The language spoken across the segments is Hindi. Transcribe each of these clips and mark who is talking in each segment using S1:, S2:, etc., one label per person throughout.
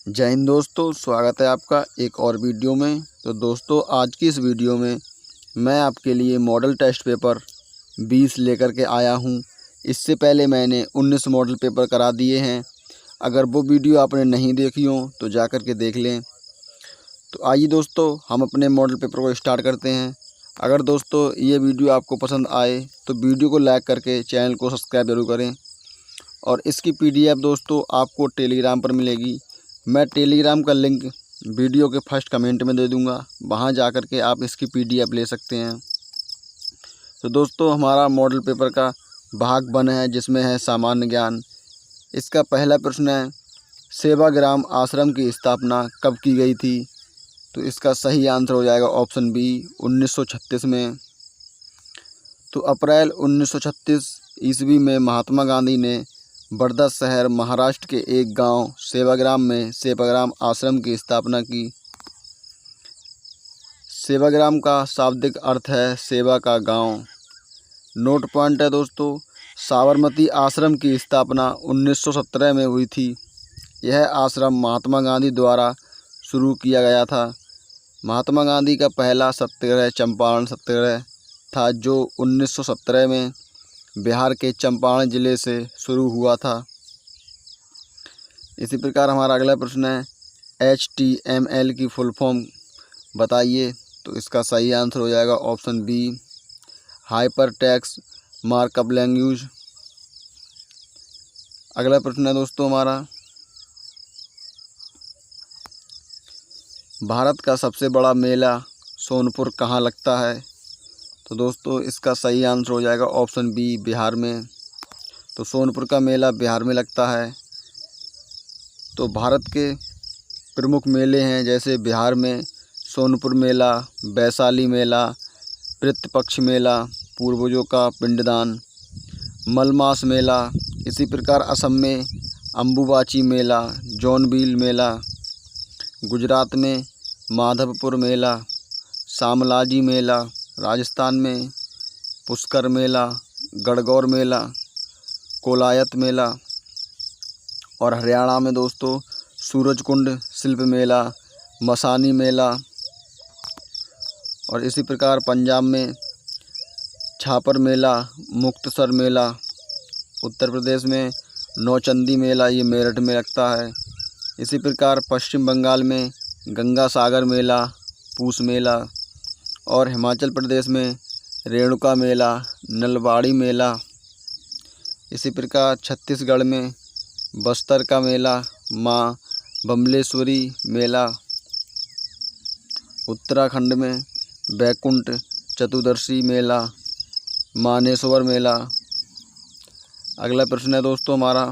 S1: जय हिंद दोस्तों, स्वागत है आपका एक और वीडियो में। तो दोस्तों, आज की इस वीडियो में मैं आपके लिए मॉडल टेस्ट पेपर 20 लेकर के आया हूं। इससे पहले मैंने 19 मॉडल पेपर करा दिए हैं। अगर वो वीडियो आपने नहीं देखी हो तो जा कर के देख लें। तो आइए दोस्तों, हम अपने मॉडल पेपर को स्टार्ट करते हैं। अगर दोस्तों ये वीडियो आपको पसंद आए तो वीडियो को लाइक करके चैनल को सब्सक्राइब जरूर करें। और इसकी PDF दोस्तों आपको टेलीग्राम पर मिलेगी। मैं टेलीग्राम का लिंक वीडियो के फर्स्ट कमेंट में दे दूंगा, वहां जाकर के आप इसकी PDF ले सकते हैं। तो दोस्तों, हमारा मॉडल पेपर का भाग 1 है, जिसमें है सामान्य ज्ञान। इसका पहला प्रश्न है, सेवाग्राम आश्रम की स्थापना कब की गई थी? तो इसका सही आंसर हो जाएगा ऑप्शन बी, 1936 में। तो अप्रैल 1936 ईस्वी में महात्मा गांधी ने वर्धा शहर महाराष्ट्र के एक गांव सेवाग्राम में सेवाग्राम आश्रम की स्थापना की। सेवाग्राम का शाब्दिक अर्थ है सेवा का गांव। नोट पॉइंट है दोस्तों, साबरमती आश्रम की स्थापना 1917 में हुई थी। यह आश्रम महात्मा गांधी द्वारा शुरू किया गया था। महात्मा गांधी का पहला सत्याग्रह चंपारण सत्याग्रह था, जो 1917 में बिहार के चंपारण ज़िले से शुरू हुआ था। इसी प्रकार हमारा अगला प्रश्न है, HTML की फुल फॉर्म बताइए। तो इसका सही आंसर हो जाएगा option B, hypertext markup language. अगला प्रश्न है दोस्तों हमारा, भारत का सबसे बड़ा मेला सोनपुर कहाँ लगता है? तो दोस्तों इसका सही आंसर हो जाएगा ऑप्शन बी, बिहार में। तो सोनपुर का मेला बिहार में लगता है। तो भारत के प्रमुख मेले हैं, जैसे बिहार में सोनपुर मेला, वैशाली मेला, पितृपक्ष मेला, पूर्वजों का पिंडदान, मलमास मेला। इसी प्रकार असम में अम्बुबाची मेला, जौनबिल मेला, गुजरात में माधवपुर मेला, शामलाजी मेला, राजस्थान में पुष्कर मेला, गणगौर मेला, कोलायत मेला, और हरियाणा में दोस्तों सूरजकुंड शिल्प मेला, मसानी मेला। और इसी प्रकार पंजाब में छापर मेला, मुक्तसर मेला, उत्तर प्रदेश में नौचंदी मेला, ये मेरठ में लगता है। इसी प्रकार पश्चिम बंगाल में गंगा सागर मेला, पूस मेला, और हिमाचल प्रदेश में रेणुका मेला, नलबाड़ी मेला। इसी प्रकार छत्तीसगढ़ में बस्तर का मेला, माँ बमलेश्वरी मेला। उत्तराखंड में बैकुंठ चतुर्दशी मेला, मानेसवर मेला। अगला प्रश्न है दोस्तों हमारा,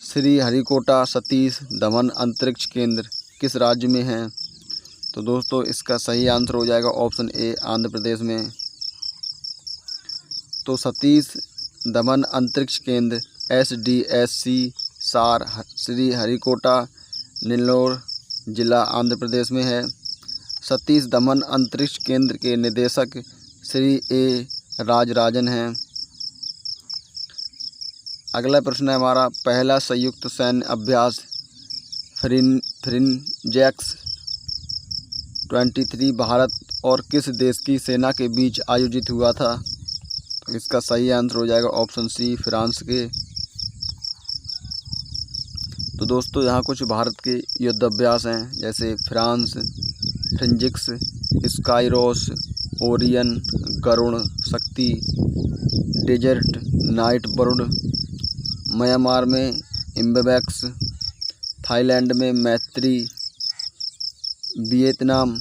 S1: श्री हरिकोटा सतीश धवन अंतरिक्ष केंद्र किस राज्य में है? तो दोस्तों इसका सही आंसर हो जाएगा ऑप्शन ए, आंध्र प्रदेश में। तो सतीश धवन अंतरिक्ष केंद्र SDSC सार श्री हरिकोटा नेल्लोर जिला आंध्र प्रदेश में है। सतीश धवन अंतरिक्ष केंद्र के निदेशक श्री A राजराजन हैं। अगला प्रश्न है हमारा, पहला संयुक्त सैन्य अभ्यास फ्रिंजेक्स 23 भारत और किस देश की सेना के बीच आयोजित हुआ था? तो इसका सही आंसर हो जाएगा ऑप्शन सी, फ्रांस के। तो दोस्तों यहाँ कुछ भारत के युद्धाभ्यास हैं, जैसे फ्रांस, फ्रिंजिक्स, स्काइरोस, ओरियन, गरुण शक्ति, डेजर्ट नाइट बर्ड। म्यांमार में इम्बेबैक्स, थाईलैंड में मैत्री, वियतनाम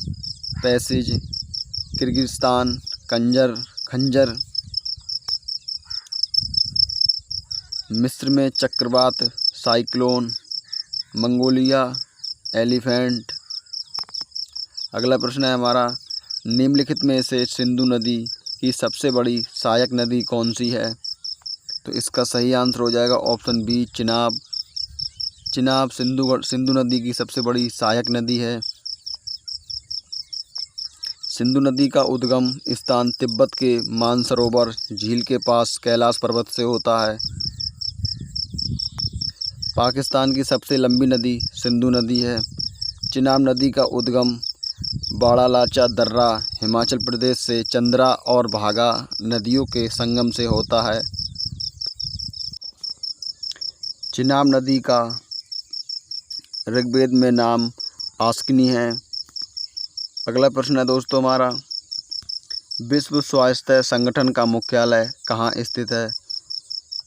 S1: पैसेज, किर्गिस्तान खंजर, मिस्र में चक्रवात साइक्लोन, मंगोलिया एलिफेंट। अगला प्रश्न है हमारा, निम्नलिखित में से सिंधु नदी की सबसे बड़ी सहायक नदी कौन सी है? तो इसका सही आंसर हो जाएगा ऑप्शन बी, चिनाब सिंधु नदी की सबसे बड़ी सहायक नदी है। सिंधु नदी का उद्गम स्थान तिब्बत के मानसरोवर झील के पास कैलाश पर्वत से होता है। पाकिस्तान की सबसे लंबी नदी सिंधु नदी है। चिनाब नदी का उद्गम बाड़ा लाचा दर्रा हिमाचल प्रदेश से चंद्रा और भागा नदियों के संगम से होता है। चिनाब नदी का ऋग्वेद में नाम आस्किनी है। अगला प्रश्न है दोस्तों हमारा, विश्व स्वास्थ्य संगठन का मुख्यालय कहाँ स्थित है?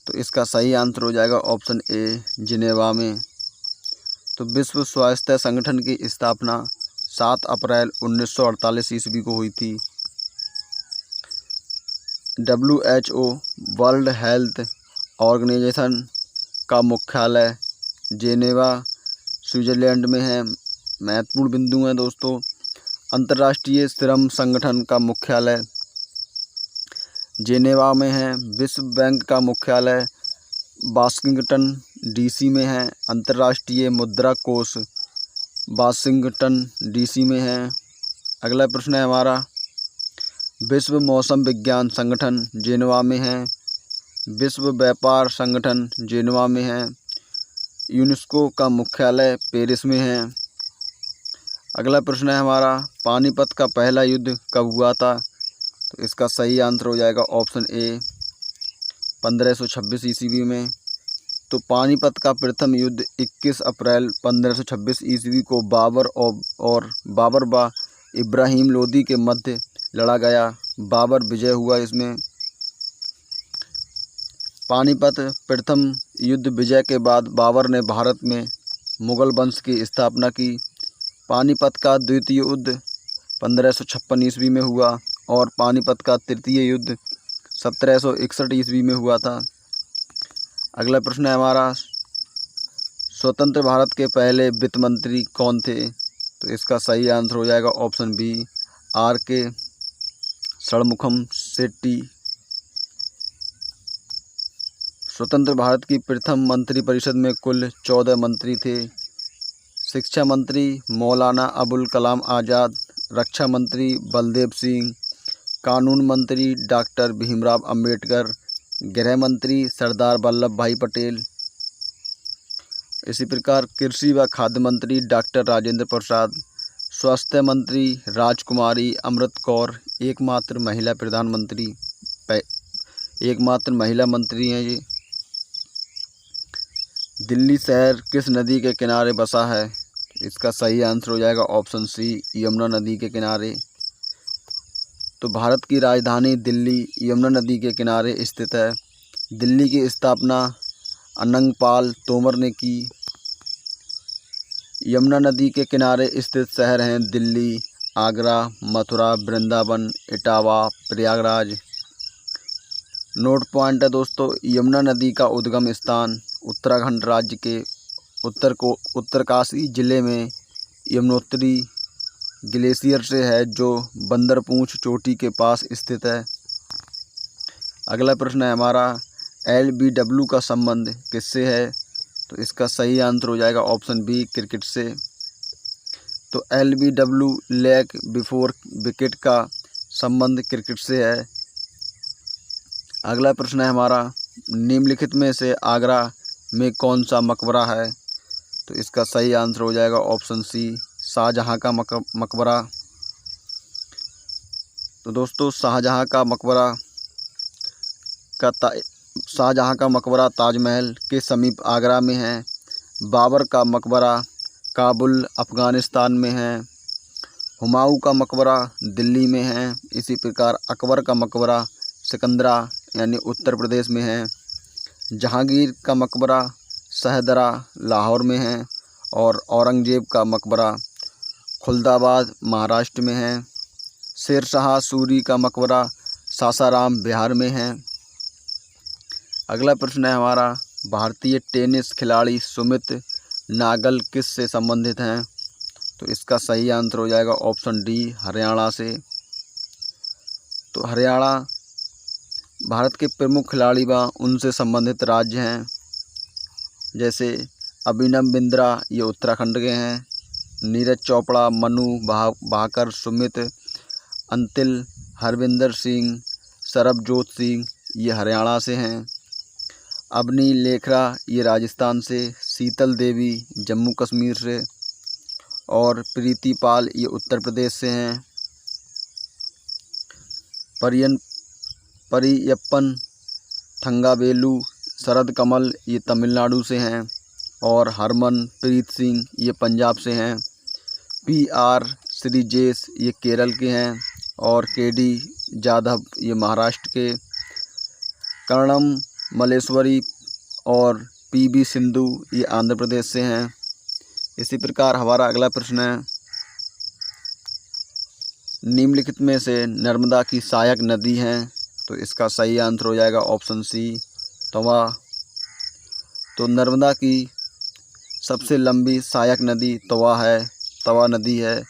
S1: तो इसका सही आंसर हो जाएगा ऑप्शन ए, जिनेवा में। तो विश्व स्वास्थ्य संगठन की स्थापना 7 अप्रैल 1948 ईस्वी को हुई थी। WHO वर्ल्ड हेल्थ ऑर्गेनाइजेशन का मुख्यालय जेनेवा स्विट्ज़रलैंड में है। महत्वपूर्ण बिंदु हैं दोस्तों, अंतर्राष्ट्रीय श्रम संगठन का मुख्यालय जेनेवा में है। विश्व बैंक का मुख्यालय वाशिंगटन DC में है। अंतर्राष्ट्रीय मुद्रा कोष वाशिंगटन DC में है। अगला प्रश्न है हमारा, विश्व मौसम विज्ञान संगठन जेनेवा में है। विश्व व्यापार संगठन जेनेवा में है। यूनेस्को का मुख्यालय पेरिस में है। अगला प्रश्न है हमारा, पानीपत का पहला युद्ध कब हुआ था? तो इसका सही आंसर हो जाएगा ऑप्शन ए, 1526 ईस्वी में। तो पानीपत का प्रथम युद्ध 21 अप्रैल 1526 ईस्वी को बाबर और बाबर व इब्राहिम लोदी के मध्य लड़ा गया। बाबर विजय हुआ इसमें। पानीपत प्रथम युद्ध विजय के बाद बाबर ने भारत में मुगल वंश की स्थापना की। पानीपत का द्वितीय युद्ध 1556 ईस्वी में हुआ और पानीपत का तृतीय युद्ध 1761 ईस्वी में हुआ था। अगला प्रश्न है हमारा, स्वतंत्र भारत के पहले वित्त मंत्री कौन थे? तो इसका सही आंसर हो जाएगा option B, RK Shanmukham Shetty. स्वतंत्र भारत की प्रथम मंत्रिपरिषद में कुल 14 मंत्री थे। शिक्षा मंत्री मौलाना अबुल कलाम आज़ाद, रक्षा मंत्री बलदेव सिंह, कानून मंत्री डॉक्टर भीमराव अंबेडकर, गृह मंत्री सरदार वल्लभ भाई पटेल। इसी प्रकार कृषि व खाद्य मंत्री डॉक्टर राजेंद्र प्रसाद, स्वास्थ्य मंत्री राजकुमारी अमृत कौर, एकमात्र महिला मंत्री हैं ये। दिल्ली शहर किस नदी के किनारे बसा है? इसका सही आंसर हो जाएगा ऑप्शन सी, यमुना नदी के किनारे। तो भारत की राजधानी दिल्ली यमुना नदी के किनारे स्थित है। दिल्ली की स्थापना अनंगपाल तोमर ने की। यमुना नदी के किनारे स्थित शहर हैं दिल्ली, आगरा, मथुरा, वृंदावन, इटावा, प्रयागराज। नोट पॉइंट है दोस्तों, यमुना नदी का उद्गम स्थान उत्तराखंड राज्य के उत्तरकाशी जिले में यमुनोत्री ग्लेशियर से है, जो बंदरपूंछ चोटी के पास स्थित है। अगला प्रश्न है हमारा, LBW का संबंध किससे है? तो इसका सही आंसर हो जाएगा ऑप्शन बी, क्रिकेट से। तो LBW लेग बिफोर विकेट का संबंध क्रिकेट से है। अगला प्रश्न है हमारा, निम्नलिखित में से आगरा में कौन सा मकबरा है? तो इसका सही आंसर हो जाएगा ऑप्शन सी, शाहजहां का मकबरा। तो दोस्तों शाहजहां का मकबरा ताजमहल के समीप आगरा में है। बाबर का मकबरा काबुल अफ़गानिस्तान में है। हुमायूं का मकबरा दिल्ली में है। इसी प्रकार अकबर का मकबरा सिकंदरा यानी उत्तर प्रदेश में है। जहांगीर का मकबरा शहदरा लाहौर में है और औरंगजेब का मकबरा खुलदाबाद महाराष्ट्र में है। शेर शाह सूरी का मकबरा सासाराम बिहार में है। अगला प्रश्न है हमारा, भारतीय टेनिस खिलाड़ी सुमित नागल किस से संबंधित हैं? तो इसका सही आंसर हो जाएगा ऑप्शन डी, हरियाणा से। तो हरियाणा भारत के प्रमुख खिलाड़ी व उनसे संबंधित राज्य हैं, जैसे अभिनव बिंद्रा ये उत्तराखंड के हैं, नीरज चोपड़ा, मनु भाकर, सुमित, अंतिल, हरविंदर सिंह, सरबजोत सिंह ये हरियाणा से हैं। अवनी लेखरा ये राजस्थान से, शीतल देवी जम्मू कश्मीर से, और प्रीति पाल ये उत्तर प्रदेश से हैं। परियप्पन थंगावेलु शरद कमल ये तमिलनाडु से हैं, और हरमनप्रीत सिंह ये पंजाब से हैं। PR श्रीजेश ये केरल के हैं, और KD जाधव ये महाराष्ट्र के। कर्णम मल्लेश्वरी और PV सिंधु ये आंध्र प्रदेश से हैं। इसी प्रकार हमारा अगला प्रश्न है, निम्नलिखित में से नर्मदा की सहायक नदी हैं, तो इसका सही आंसर हो जाएगा ऑप्शन C तवा। तो नर्मदा की सबसे लंबी सहायक नदी तवा नदी है।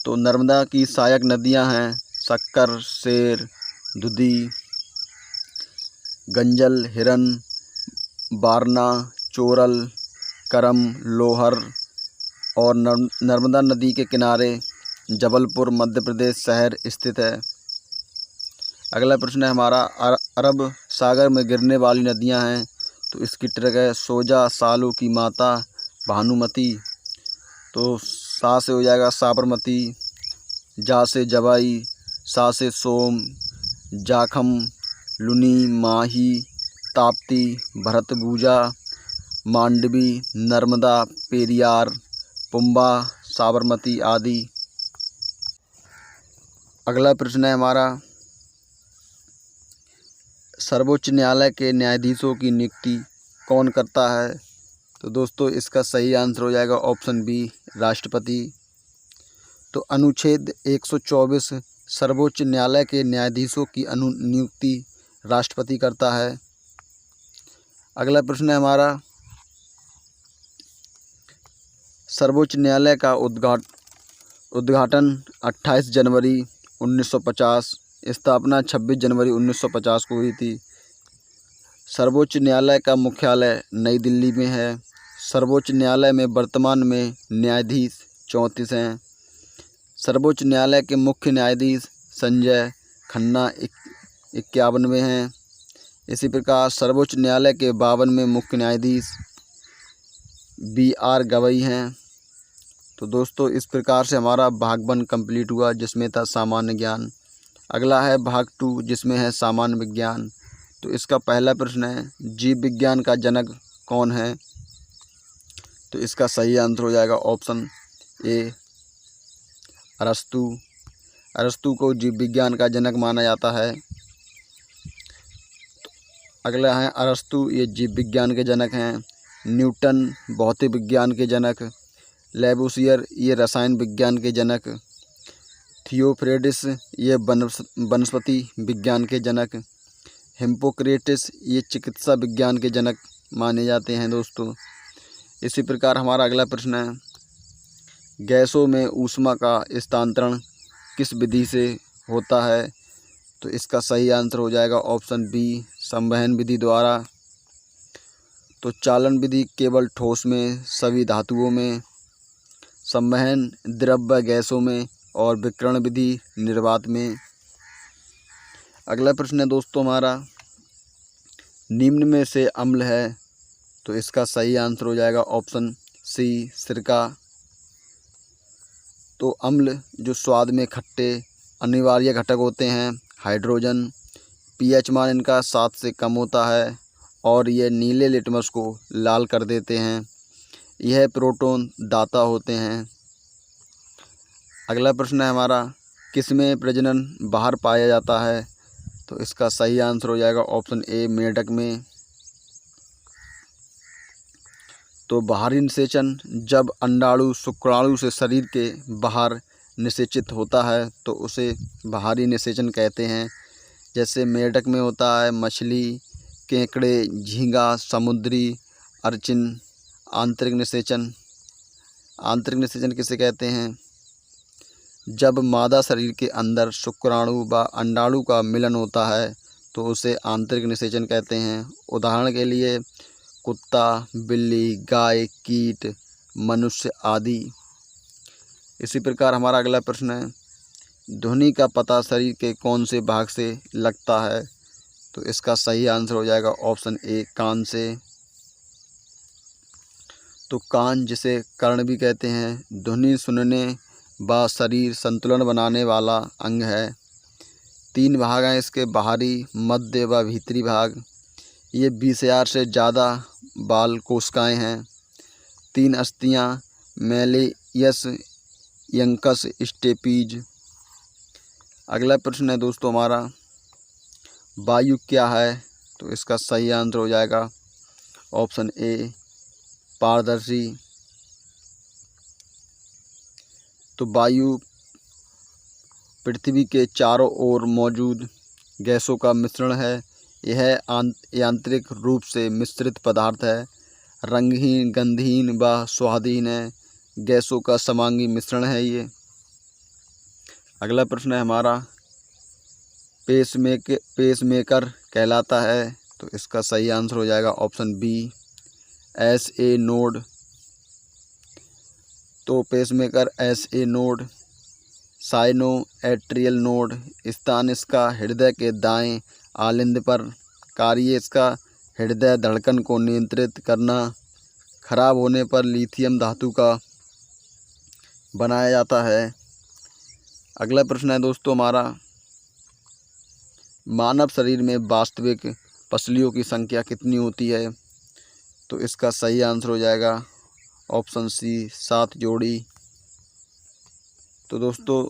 S1: तो नर्मदा की सहायक नदियां हैं सक्कर, शेर, दुधी, गंजल, हिरन, बारना, चोरल, करम, लोहर, और नर्मदा नदी के किनारे जबलपुर मध्य प्रदेश शहर स्थित है। अगला प्रश्न है हमारा, अरब सागर में गिरने वाली नदियां हैं, तो इसकी ट्रिक है सोजा सालू की माता भानुमती। तो सा से हो जाएगा साबरमती, जा से जवाई, सा से सोम, जाखम, लुनी, माही, ताप्ती, भरतभुजा, मांडवी, नर्मदा, पेरियार, पुम्बा, साबरमती आदि। अगला प्रश्न है हमारा, सर्वोच्च न्यायालय के न्यायाधीशों की नियुक्ति कौन करता है? तो दोस्तों इसका सही आंसर हो जाएगा ऑप्शन B राष्ट्रपति। तो अनुच्छेद 124 सर्वोच्च न्यायालय के न्यायाधीशों की नियुक्ति राष्ट्रपति करता है। अगला प्रश्न है हमारा, सर्वोच्च न्यायालय का उद्घाटन 28 जनवरी 1950, स्थापना 26 जनवरी 1950 को हुई थी। सर्वोच्च न्यायालय का मुख्यालय नई दिल्ली में है। सर्वोच्च न्यायालय में वर्तमान में न्यायाधीश 34 हैं। सर्वोच्च न्यायालय के मुख्य न्यायाधीश संजय खन्ना 51वें हैं। इसी प्रकार सर्वोच्च न्यायालय के 52वें मुख्य न्यायाधीश BR गवई हैं। तो दोस्तों इस प्रकार से हमारा भाग 1 कंप्लीट हुआ, जिसमें था सामान्य ज्ञान। अगला है भाग 2, जिसमें है सामान्य विज्ञान। तो इसका पहला प्रश्न है, जीव विज्ञान का जनक कौन है? तो इसका सही आंसर हो जाएगा ऑप्शन A अरस्तु। अरस्तु को जीव विज्ञान का जनक माना जाता है। अगला है अरस्तु ये जीव विज्ञान के जनक हैं। न्यूटन भौतिक विज्ञान के जनक। लेबुसियर ये रसायन विज्ञान के जनक। थियोफ्रेडिस ये वनस्पति विज्ञान के जनक। हिप्पोक्रेटिस ये चिकित्सा विज्ञान के जनक माने जाते हैं दोस्तों। इसी प्रकार हमारा अगला प्रश्न है, गैसों में ऊष्मा का स्थानांतरण किस विधि से होता है? तो इसका सही आंसर हो जाएगा ऑप्शन B संवहन विधि द्वारा। तो चालन विधि केवल ठोस में, सभी धातुओं में, संवहन द्रव्य गैसों में, और विकिरण विधि निर्वात में। अगला प्रश्न है दोस्तों हमारा, निम्न में से अम्ल है? तो इसका सही आंसर हो जाएगा ऑप्शन C सिरका। तो अम्ल जो स्वाद में खट्टे अनिवार्य घटक होते हैं, हाइड्रोजन, pH मान इनका 7 से कम होता है, और ये नीले लिटमस को लाल कर देते हैं। यह प्रोटॉन दाता होते हैं। अगला प्रश्न है हमारा, किसमें प्रजनन बाहर पाया जाता है? तो इसका सही आंसर हो जाएगा ऑप्शन A मेढक में। तो बाहरी निषेचन जब अंडाणु शुक्राणु से शरीर के बाहर निषेचित होता है तो उसे बाहरी निषेचन कहते हैं। जैसे मेढक में होता है मछली, केकड़े, झींगा, समुद्री अर्चिन। आंतरिक निषेचन, आंतरिक निषेचन किसे कहते हैं? जब मादा शरीर के अंदर शुक्राणु व अंडाणु का मिलन होता है तो उसे आंतरिक निषेचन कहते हैं। उदाहरण के लिए कुत्ता, बिल्ली, गाय, कीट, मनुष्य आदि। इसी प्रकार हमारा अगला प्रश्न है, ध्वनि का पता शरीर के कौन से भाग से लगता है? तो इसका सही आंसर हो जाएगा ऑप्शन A कान से। तो कान, जिसे कर्ण भी कहते हैं, ध्वनि सुनने व शरीर संतुलन बनाने वाला अंग है। 3 भाग हैं इसके, बाहरी, मध्य व भीतरी भाग। ये 20,000 से ज़्यादा बाल कोशिकाएँ हैं। 3 अस्थियाँ, मैलियस, यंकस, स्टेपीज। अगला प्रश्न है दोस्तों हमारा, वायु क्या है? तो इसका सही आंसर हो जाएगा ऑप्शन ए, पारदर्शी। तो वायु पृथ्वी के चारों ओर मौजूद गैसों का मिश्रण है। यह यांत्रिक रूप से मिश्रित पदार्थ है, रंगहीन, गंधहीन व स्वादहीन है। गैसों का समांगी मिश्रण है ये। अगला प्रश्न है हमारा, पेसमेकर कहलाता है। तो इसका सही आंसर हो जाएगा ऑप्शन बी, SA नोड। तो pacemaker SA node, cyano atrial node, स्थान इसका हृदय के दाएं आलिंद पर। कार्य इसका हृदय धड़कन को नियंत्रित करना। खराब होने पर लिथियम धातु का बनाया जाता है। अगला प्रश्न है दोस्तों हमारा, मानव शरीर में वास्तविक पसलियों की संख्या कितनी होती है? तो इसका सही आंसर हो जाएगा ऑप्शन सी, 7 जोड़ी। तो दोस्तों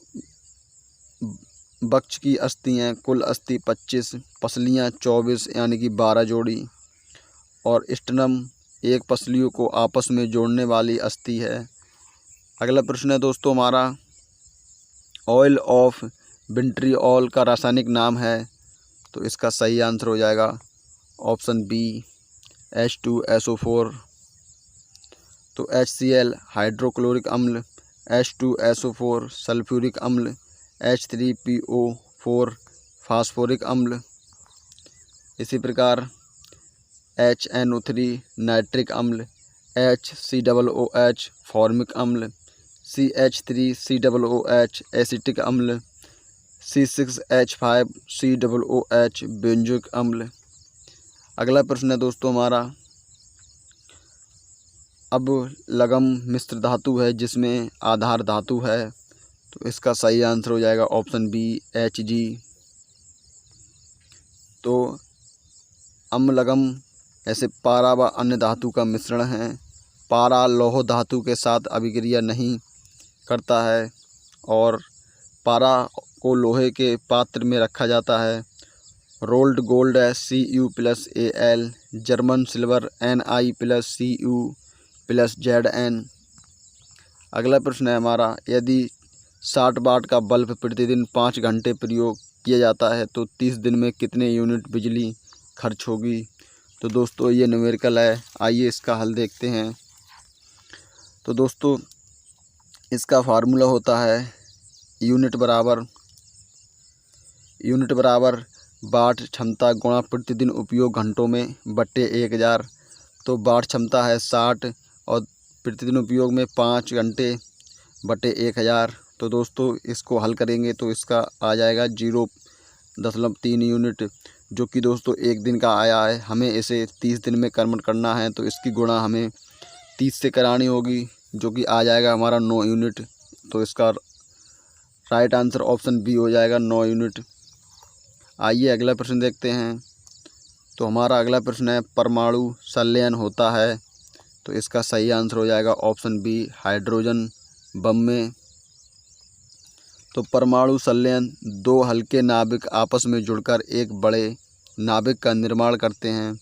S1: वक्ष की अस्थियाँ, कुल अस्थि 25, पसलियाँ 24 यानी कि 12 जोड़ी। और स्टर्नम एक पसलियों को आपस में जोड़ने वाली अस्थि है। अगला प्रश्न है दोस्तों हमारा, ऑयल ऑफ विट्रियोल का रासायनिक नाम है। तो इसका सही आंसर हो जाएगा ऑप्शन बी, H2SO4। तो HCl हाइड्रोक्लोरिक अम्ल, H2SO4 सल्फ्यूरिक अम्ल, H3PO4 फास्फोरिक अम्ल। इसी प्रकार HNO3 नाइट्रिक अम्ल, HCOOH फॉर्मिक अम्ल, CH3COOH एसिटिक अम्ल, C6H5COOH बेंजोइक अम्ल। अगला प्रश्न है दोस्तों हमारा, अब लगम मिश्र धातु है जिसमें आधार धातु है। तो इसका सही आंसर हो जाएगा ऑप्शन बी, Hg। तो अम्लगम ऐसे पारा व अन्य धातु का मिश्रण है। पारा लौह धातु के साथ अभिक्रिया नहीं करता है और पारा को लोहे के पात्र में रखा जाता है। रोल्ड गोल्ड है Cu+Al, जर्मन सिल्वर Ni+Cu+Zn। अगला प्रश्न है हमारा, यदि 60 वाट का बल्ब प्रतिदिन 5 घंटे प्रयोग किया जाता है तो 30 दिन में कितने यूनिट बिजली खर्च होगी? तो दोस्तों ये न्यूमेरिकल है, आइए इसका हल देखते हैं। तो दोस्तों इसका फार्मूला होता है यूनिट बराबर वाट क्षमता गुणा प्रतिदिन उपयोग घंटों में बट्टे 1000। तो वाट क्षमता है 60 और प्रतिदिन उपयोग में 5 घंटे बटे 1000। तो दोस्तों इसको हल करेंगे तो इसका आ जाएगा 0.3 यूनिट, जो कि दोस्तों 1 दिन का आया है। हमें इसे 30 दिन में कन्वर्ट करना है तो इसकी गुणा हमें 30 से करानी होगी, जो कि आ जाएगा हमारा 9 यूनिट। तो इसका राइट आंसर ऑप्शन बी हो जाएगा, 9 यूनिट। आइए अगला प्रश्न देखते हैं। तो हमारा अगला प्रश्न है, परमाणु संलयन होता है। तो इसका सही आंसर हो जाएगा ऑप्शन बी, हाइड्रोजन बम में। तो परमाणु संलयन 2 हल्के नाभिक आपस में जुड़कर एक बड़े नाभिक का निर्माण करते हैं,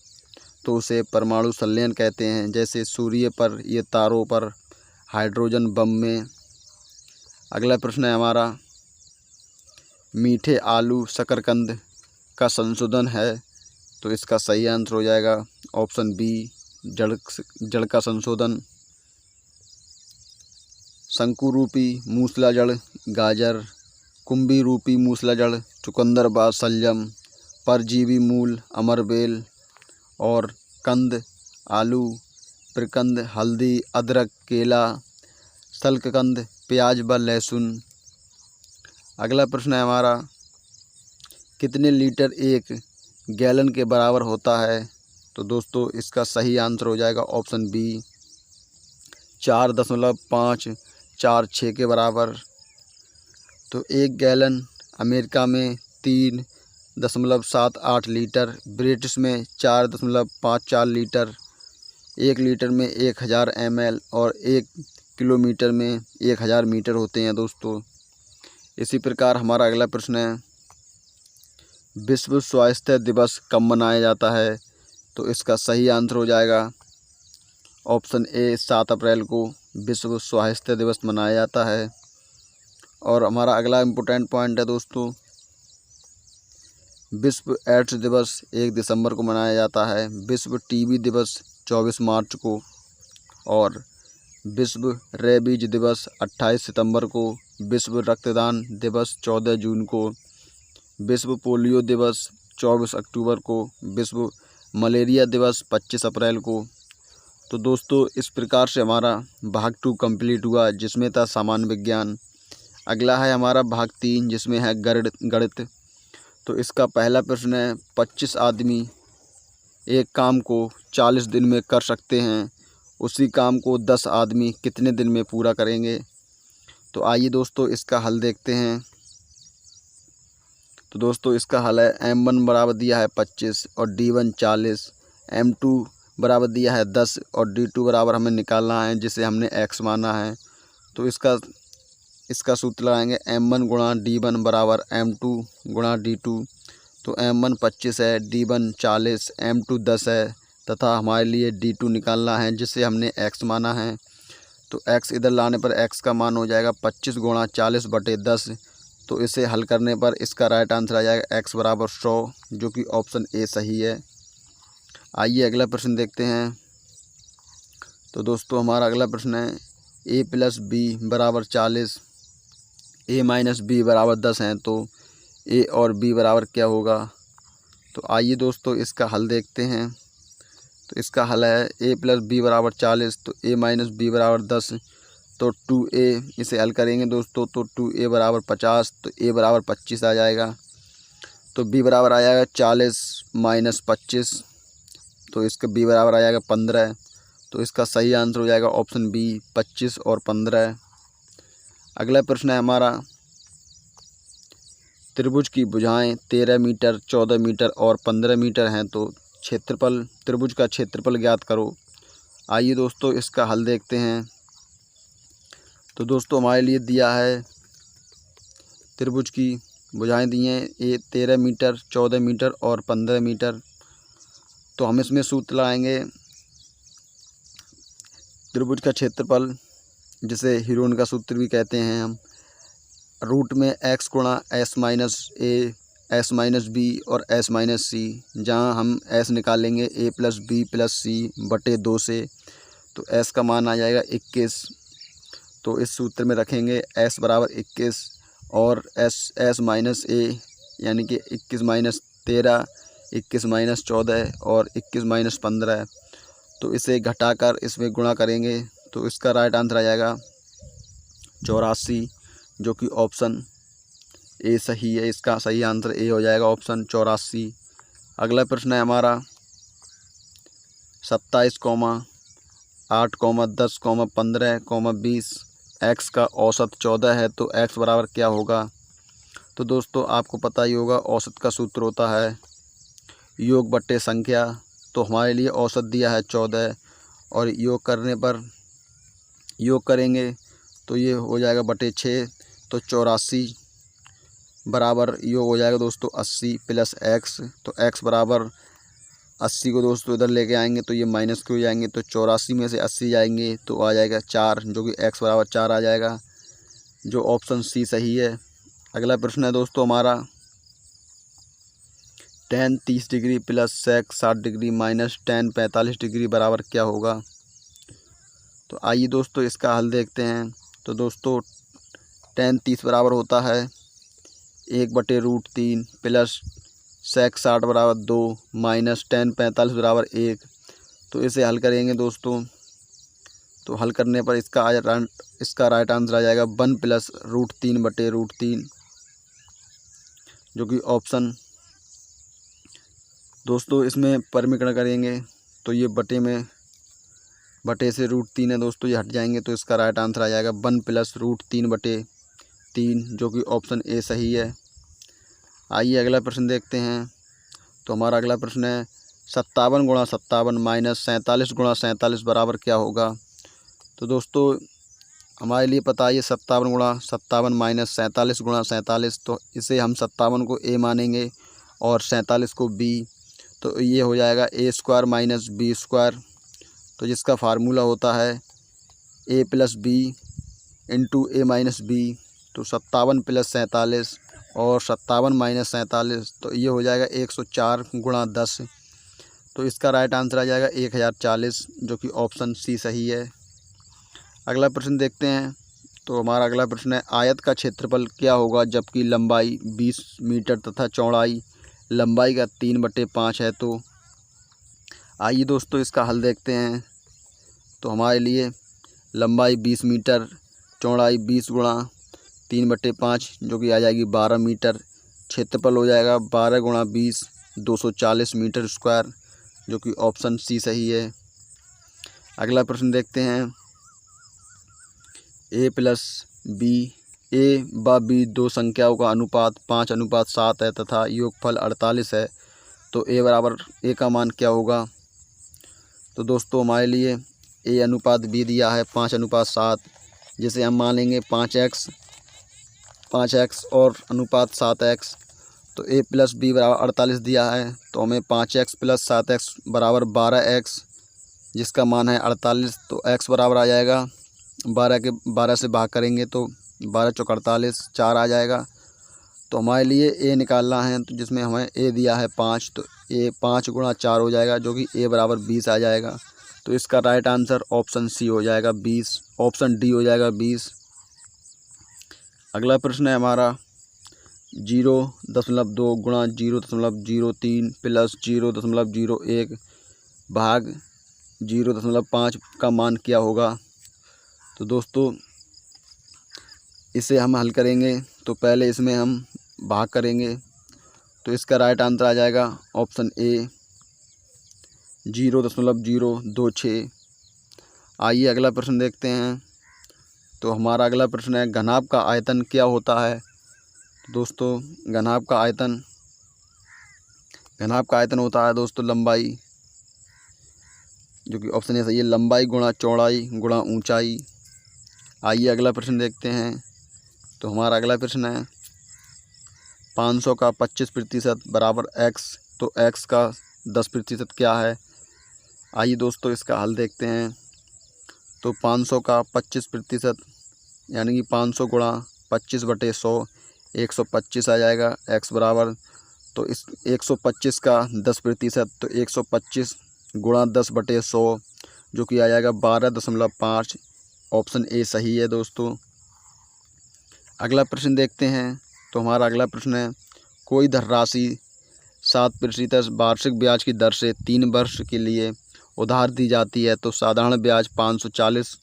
S1: तो उसे परमाणु संलयन कहते हैं। जैसे सूर्य पर, ये तारों पर, हाइड्रोजन बम में। अगला प्रश्न है हमारा, मीठे आलू शकरकंद का संशोधन है। तो इसका सही आंसर हो जाएगा ऑप्शन बी, जड़ का संशोधन। शंकु रूपी मूसलाजड़ गाजर, कुंभी रूपी मूसलाजड़ चुकंदर व शलजम, परजीवी मूल अमरबेल और कंद आलू, प्रकंद हल्दी, अदरक, केला, शल्ककंद प्याज व लहसुन। अगला प्रश्न है हमारा, कितने लीटर 1 गैलन के बराबर होता है? तो दोस्तों इसका सही आंसर हो जाएगा ऑप्शन बी, 4.546 के बराबर। तो 1 गैलन अमेरिका में 3.78 लीटर, ब्रिटिश में 4.54 लीटर, 1 लीटर में 1000 ml और 1 किलोमीटर में 1000 मीटर होते हैं दोस्तों। इसी प्रकार हमारा अगला प्रश्न है, विश्व स्वास्थ्य दिवस कब मनाया जाता है? तो इसका सही आंसर हो जाएगा ऑप्शन ए 7 अप्रैल को विश्व स्वास्थ्य दिवस मनाया जाता है। और हमारा अगला इम्पोर्टेंट पॉइंट है दोस्तों, विश्व एड्स दिवस 1 दिसंबर को मनाया जाता है, विश्व टीबी दिवस 24 मार्च को, और विश्व रेबीज दिवस 28 सितंबर को, विश्व रक्तदान दिवस 14 जून को, विश्व पोलियो दिवस 24 अक्टूबर को, विश्व मलेरिया दिवस 25 अप्रैल को। तो दोस्तों इस प्रकार से हमारा भाग 2 कंप्लीट हुआ, जिसमें था सामान्य विज्ञान। अगला है हमारा भाग 3, जिसमें है गणित। तो इसका पहला प्रश्न है, 25 आदमी एक काम को 40 दिन में कर सकते हैं, उसी काम को 10 आदमी कितने दिन में पूरा करेंगे? तो आइए दोस्तों इसका हल देखते हैं। तो दोस्तों इसका हल है, M1 बराबर दिया है 25 और D1 40, M2 बराबर दिया है 10 और D2 बराबर हमें निकालना है, जिसे हमने x माना है। तो इसका सूत्र लगाएंगे, M1 गुणा D1 बराबर M2 गुणा D2। तो M1 25 है, D1 40, M2 10 है तथा हमारे लिए D2 निकालना है, जिसे हमने x माना है। तो x इधर लाने पर x का मान हो जाएगा 25 गुणा 40 बटे 10। तो इसे हल करने पर इसका राइट आंसर आ जाएगा x बराबर 100, जो कि ऑप्शन ए सही है। आइए अगला प्रश्न देखते हैं। तो दोस्तों हमारा अगला प्रश्न है, a + b बराबर 40, a - b बराबर 10 हैं, तो a और b बराबर क्या होगा? तो आइए दोस्तों इसका हल देखते हैं। तो इसका हल है, a + b बराबर 40, तो a - b बराबर 10, तो 2a इसे हल करेंगे दोस्तों, तो 2a बराबर 50, तो a बराबर 25 आ जाएगा। तो b बराबर आ जाएगा 40 - 25, तो इसका b बराबर आ जाएगा 15। तो इसका सही आंसर हो जाएगा ऑप्शन बी 25 और 15। अगला प्रश्न है हमारा, त्रिभुज की भुजाएं 13 मीटर, 14 मीटर और 15 मीटर हैं, तो त्रिभुज का क्षेत्रफल ज्ञात करो। आइए दोस्तों इसका हल देखते हैं। तो दोस्तों हमारे लिए दिया है, त्रिभुज की भुजाएं दी हैं, ये 13 मीटर, 14 मीटर और 15 मीटर। तो हम इसमें सूत्र लगाएंगे, त्रिभुज का क्षेत्रफल, जिसे हीरोन का सूत्र भी कहते हैं हम, रूट में x गुणा s - a, s - b और s - c, जहां हम s निकालेंगे a + b + c बटे 2 से। तो s का मान आ जाएगा 21। तो इस सूत्र में रखेंगे s बराबर 21 और s - a यानी कि 21 - 13, 21 - 14 और 21 - 15। तो इसे घटाकर इसमें गुणा करेंगे, तो इसका राइट आंसर आ जाएगा 84, जो कि ऑप्शन ए सही है। इसका सही आंसर ए हो जाएगा, ऑप्शन 84। अगला प्रश्न है हमारा, 27, 8, 10, 15, 20, x का औसत 14 है, तो x बराबर क्या होगा? तो दोस्तों आपको पता ही होगा, औसत का सूत्र होता है योग बट्टे संख्या। तो हमारे लिए औसत दिया है 14 और योग करेंगे तो ये हो जाएगा बटे 6, तो 84 बराबर योग हो जाएगा दोस्तों 80 + x। तो x बराबर 80 को दोस्तों इधर लेके आएंगे तो ये माइनस के हो जाएंगे, तो 84 में से 80 जाएंगे तो आ जाएगा 4, जो कि x बराबर 4 आ जाएगा, जो ऑप्शन सी सही है। अगला प्रश्न है दोस्तों हमारा, tan 30 degree + sec 60 degree - tan 45 degree बराबर क्या होगा? तो आइए दोस्तों इसका हल देखते हैं। तो दोस्तों tan 30 बराबर होता है 1/√3 + sec 60 बराबर 2 - tan 45 बराबर 1। तो इसे हल करेंगे दोस्तों, तो हल करने पर इसका राइट आंसर आ जाएगा 1 + √3/√3, जो कि ऑप्शन, दोस्तों इसमें परिमीकरण करेंगे तो ये बटे में बटे से √3 है दोस्तों, ये हट जाएंगे तो इसका राइट आंसर आ जाएगा 1 + √3/3, जो कि ऑप्शन ए सही है। आइए अगला प्रश्न देखते हैं। तो हमारा अगला प्रश्न है 57 × 57 - 47 × 47 बराबर क्या होगा। तो दोस्तों हमारे लिए पता है ये 57 × 57 - 47 × 47, तो इसे हम 57 को ए मानेंगे और 47 को बी, तो ये हो जाएगा a² - b², तो जिसका फार्मूला होता है a + b × a - b, तो 57 + 47 और 57 - 47, तो ये हो जाएगा 104 × 10, तो इसका राइट आंसर आ जाएगा 1040, जो कि ऑप्शन सी सही है। अगला प्रश्न देखते हैं। तो हमारा अगला प्रश्न है आयत का क्षेत्रफल क्या होगा जबकि लंबाई 20 मीटर तथा चौड़ाई लंबाई का 3/5 है। तो आइए दोस्तों इसका हल देखते हैं। तो हमारे लिए लंबाई 20 मीटर, चौड़ाई 20 × 3/5, जो कि आ जाएगी 12 मीटर। क्षेत्रफल हो जाएगा 12 × 20 240 मीटर स्क्वायर, जो कि ऑप्शन सी सही है। अगला प्रश्न देखते हैं a + b, a व b दो संख्याओं का अनुपात 5:7 है तथा योगफल 48 है, तो a का मान क्या होगा। तो दोस्तों हमारे लिए a/b दिया है 5:7, जिसे हम मान लेंगे 5x और अनुपात 7x। तो a + b = 48 दिया है, तो हमें 5x + 7x = 12x, जिसका मान है 48, तो x बराबर आ जाएगा 12 से भाग करेंगे तो 12 × 4 = 48, 4 आ जाएगा। तो हमारे लिए a निकालना है, तो जिसमें हमें a दिया है 5, तो a 5 × 4 हो जाएगा, जो कि a = 20 आ जाएगा। तो इसका राइट आंसर ऑप्शन सी हो जाएगा 20, ऑप्शन डी हो जाएगा 20। अगला प्रश्न है हमारा 0.2 × 0.03 + 0.01 भाग 0.5 का मान क्या होगा। तो दोस्तों इसे हम हल करेंगे, तो पहले इसमें हम भाग करेंगे, तो इसका राइट आंसर आ जाएगा ऑप्शन ए 0.026। आइए अगला प्रश्न देखते हैं। तो हमारा अगला प्रश्न है घनाभ का आयतन क्या होता है। दोस्तों घनाभ का आयतन होता है दोस्तों लंबाई, जो कि ऑप्शन ए सही है, लंबाई × चौड़ाई × ऊंचाई। आइए अगला प्रश्न देखते हैं। तो हमारा अगला प्रश्न है 500 का 25% बराबर x, तो x का 10% क्या है। आइए दोस्तों इसका हल देखते हैं। तो 500 का 25% यानी कि 500 × 25/100 125 आ जाएगा। x बराबर, तो इस 125 का 10%, तो 125 × 10/100, जो कि आ जाएगा 12.5, ऑप्शन ए सही है दोस्तों। अगला प्रश्न देखते हैं। तो हमारा अगला प्रश्न है कोई धनराशि 7% वार्षिक ब्याज की दर से 3 वर्ष के लिए उधार दी जाती है, तो साधारण ब्याज 540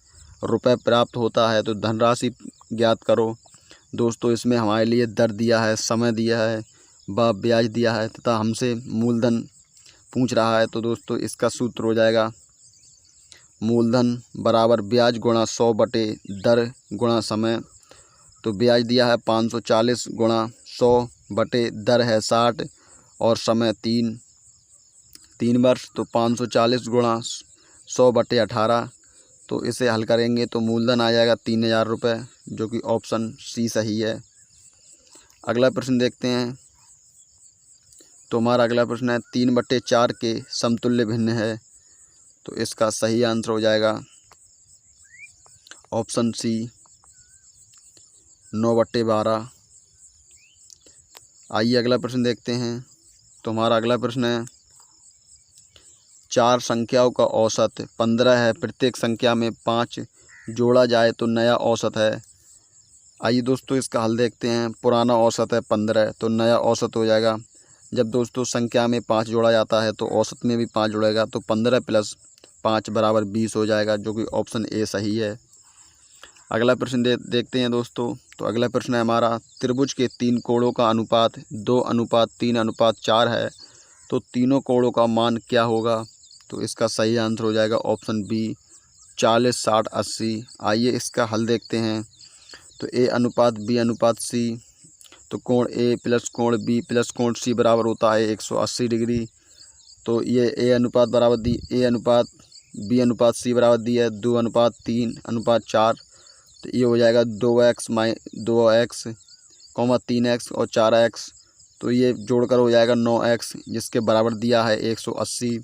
S1: रुपये प्राप्त होता है, तो धनराशि ज्ञात करो। दोस्तों इसमें हमारे लिए दर दिया है, समय दिया है व ब्याज दिया है तथा हमसे मूलधन पूछ रहा है। तो दोस्तों इसका सूत्र हो जाएगा मूलधन बराबर ब्याज गुणा 100/दर गुणा समय। तो ब्याज दिया है 540 × 100/दर है 60 और समय 3 वर्ष, तो 540 × 100/18। तो इसे हल करेंगे तो मूलधन आ जाएगा 3000 रुपये, जो कि ऑप्शन सी सही है। अगला प्रश्न देखते हैं। तो हमारा अगला प्रश्न है 3/4 के समतुल्य भिन्न है, तो इसका सही आंसर हो जाएगा ऑप्शन सी 9/12। आइए अगला प्रश्न देखते हैं। तो हमारा अगला प्रश्न है 4 संख्याओं का औसत 15 है, प्रत्येक संख्या में 5 जोड़ा जाए तो नया औसत है। आइए दोस्तों इसका हल देखते हैं। पुराना औसत है 15, तो नया औसत हो जाएगा, जब दोस्तों संख्या में 5 जोड़ा जाता है तो औसत में भी 5 जुड़ेगा, तो 15 + 5 = 20 हो जाएगा, जो कि ऑप्शन ए सही है। अगला प्रश्न देखते हैं दोस्तों। तो अगला प्रश्न है हमारा त्रिभुज के 3 कोणों का अनुपात 2:3:4 है, तो तीनों कोणों का मान क्या होगा। तो इसका सही आंसर हो जाएगा ऑप्शन बी 40 60 80। आइए इसका हल देखते हैं। तो A अनुपात B अनुपात C, तो कोण A प्लस कोण B प्लस कोण C बराबर होता है 180 डिग्री। तो ये A अनुपात B अनुपात C बराबर दिया है 2 अनुपात 3 अनुपात 4। तो ये हो जाएगा 2x 3x और 4x। तो ये जोड़कर हो जाएगा 9x, जिसके बराबर दिया है 180।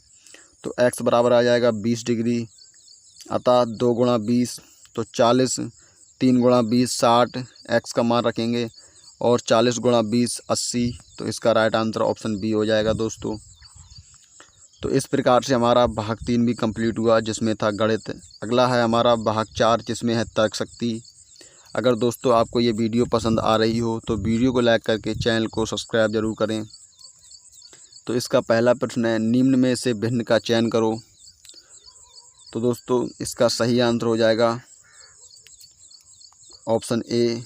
S1: तो x बराबर आ जाएगा 20 डिग्री। अतः 2 गुणा 20 तो 40, 3 गुणा 20 60, x का मान रखेंगे, और 40 गुणा 20 80। तो इसका राइट आंसर ऑप्शन बी हो जाएगा दोस्तों। तो इस प्रकार से हमारा भाग 3 भी कंप्लीट हुआ, जिसमें था गणित। अगला है हमारा भाग 4, जिसमें है तर्क शक्ति। अगर दोस्तों आपको ये वीडियो पसंद आ रही हो तो वीडियो को लाइक करके चैनल को सब्सक्राइब जरूर करें। तो इसका पहला प्रश्न है, निम्न में से भिन्न का चयन करो। तो दोस्तों इसका सही आंसर हो जाएगा ऑप्शन ए,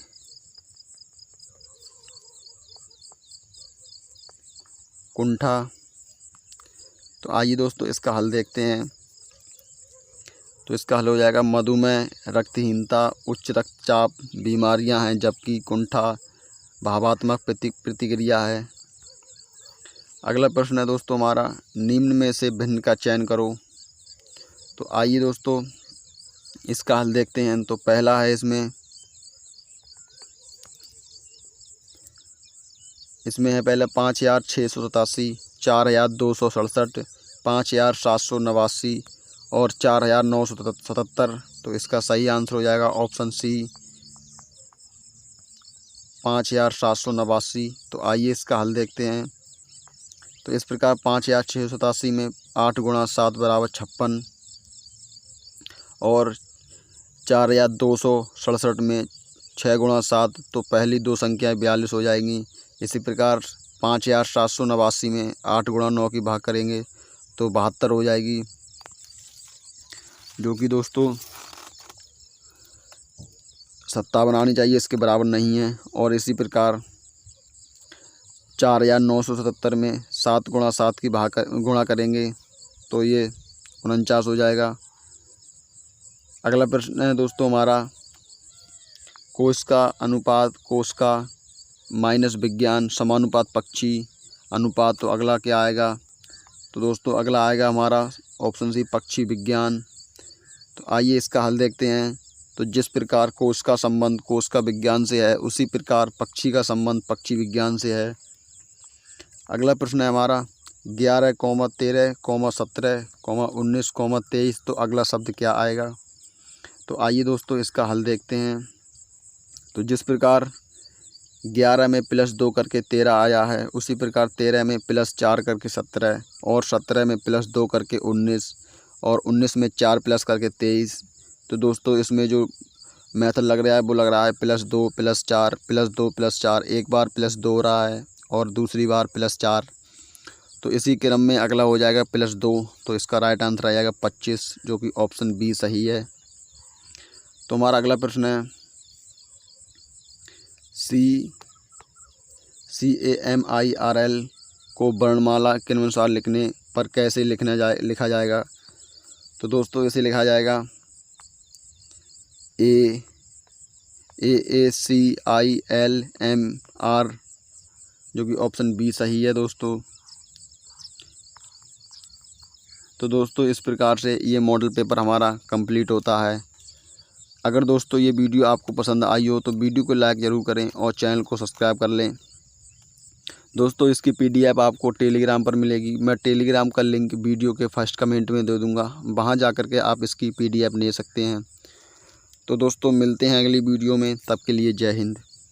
S1: कुंठा। तो आइए दोस्तों इसका हल देखते हैं। तो इसका हल हो जाएगा मधुमेह, रक्तहीनता, उच्च रक्तचाप बीमारियां हैं, जबकि कुंठा भावात्मक प्रतिक्रिया है। अगला प्रश्न है दोस्तों हमारा, निम्न में से भिन्न का चयन करो। तो आइए दोस्तों इसका हल देखते हैं। तो पहला है इसमें है पहले 5687, 4267, 5789 और 4977। तो इसका सही आंसर हो जाएगा ऑप्शन सी, 5789। तो आइए इसका हल देखते हैं। तो इस प्रकार 5687 में 8 गुणा 7 बराबर 56, और 4267 में 6 गुणा 7, तो पहली दो संख्याएं 42 हो जाएंगी। इसी प्रकार 5789 में 8 गुणा 9 की भाग करेंगे तो 72 हो जाएगी, जो कि दोस्तों 57 आनी चाहिए, इसके बराबर नहीं है। और इसी प्रकार 4977 में 7 गुणा 7 की गुणा करेंगे तो ये 49 हो जाएगा। अगला प्रश्न है दोस्तों हमारा, कोश का अनुपात कोश का माइनस विज्ञान समानुपात पक्षी अनुपात। तो अगला क्या आएगा? तो दोस्तों अगला आएगा हमारा ऑप्शन सी, पक्षी विज्ञान। तो आइए इसका हल देखते हैं। तो जिस प्रकार कोश का संबंध कोश का विज्ञान से है, उसी प्रकार पक्षी का संबंध पक्षी विज्ञान से है। अगला प्रश्न है हमारा 11, 13, 17, 19, 23। तो अगला शब्द क्या आएगा? तो आइए दोस्तों इसका हल देखते हैं। तो जिस प्रकार 11 में +2 करके 13 आया है, उसी प्रकार 13 में +4 करके 17, और 17 में +2 करके 19, और 19 में 4 प्लस करके 23। तो दोस्तों इसमें जो मेथड लग रहा है वो लग रहा है +2 +4 +2 +4, एक बार +2 रहा है और दूसरी बार +4। तो इसी क्रम में अगला हो जाएगा +2। तो इसका राइट आंसर आ जाएगा 25, जो कि ऑप्शन बी सही है। तो हमारा अगला प्रश्न है CAMIRL को वर्णमाला के अनुसार लिखने पर कैसे लिखा जाएगा? तो दोस्तों इसे लिखा जाएगा AACILMR, जो कि ऑप्शन बी सही है दोस्तों। तो दोस्तों इस प्रकार से ये मॉडल पेपर हमारा कंप्लीट होता है। अगर दोस्तों ये वीडियो आपको पसंद आई हो तो वीडियो को लाइक ज़रूर करें और चैनल को सब्सक्राइब कर लें। दोस्तों इसकी PDF आपको टेलीग्राम पर मिलेगी। मैं टेलीग्राम का लिंक वीडियो के फर्स्ट कमेंट में दे दूंगा, वहां जाकर के आप इसकी PDF ले सकते हैं। तो दोस्तों मिलते हैं अगली वीडियो में, तब के लिए जय हिंद।